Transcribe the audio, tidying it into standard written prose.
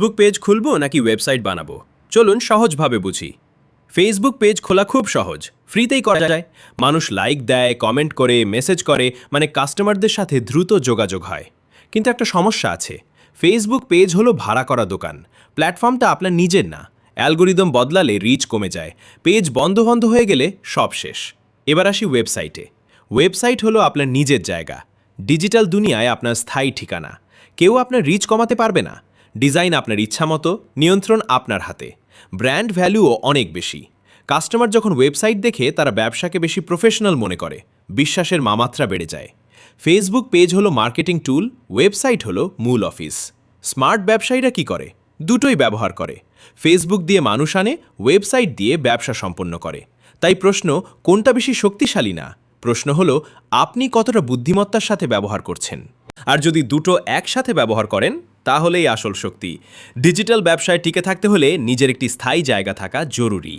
Facebook page খুলবো নাকি website বানাবো? চলুন সহজভাবে বুঝি। ফেসবুক পেজ খোলা খুব সহজ, ফ্রিতেই করা যায়। মানুষ লাইক দেয়, কমেন্ট করে, মেসেজ করে, মানে কাস্টমারদের সাথে দ্রুত যোগাযোগ হয়। কিন্তু একটা সমস্যা আছে, ফেসবুক পেজ হলো ভাড়া করা দোকান। প্ল্যাটফর্মটা আপনার নিজের না। অ্যালগোরিদম বদলালে রিচ কমে যায়, পেজ বন্ধ হয়ে গেলে সব শেষ। এবার আসি ওয়েবসাইটে। ওয়েবসাইট হলো আপনার নিজের জায়গা, ডিজিটাল দুনিয়ায় আপনার স্থায়ী ঠিকানা। কেউ আপনার রিচ কমাতে পারবে না। ডিজাইন আপনার ইচ্ছামতো, নিয়ন্ত্রণ আপনার হাতে। ব্র্যান্ড ভ্যালুও অনেক বেশি। কাস্টমার যখন ওয়েবসাইট দেখে তারা ব্যবসাকে বেশি প্রফেশনাল মনে করে, বিশ্বাসের মাত্রা বেড়ে যায়। ফেসবুক পেজ হলো মার্কেটিং টুল, ওয়েবসাইট হলো মূল অফিস। স্মার্ট ব্যবসায়ীরা কি করে? দুটোই ব্যবহার করে। ফেসবুক দিয়ে মানুষ আনে, ওয়েবসাইট দিয়ে ব্যবসা সম্পন্ন করে। তাই প্রশ্ন কোনটা বেশি শক্তিশালী না, প্রশ্ন হলো আপনি কতটা বুদ্ধিমত্তার সাথে ব্যবহার করছেন। আর যদি দুটো একসাথে ব্যবহার করেন তাহলেই আসল শক্তি। ডিজিটাল ব্যবসায় টিকে থাকতে হলে নিজের একটি স্থায়ী জায়গা থাকা জরুরি।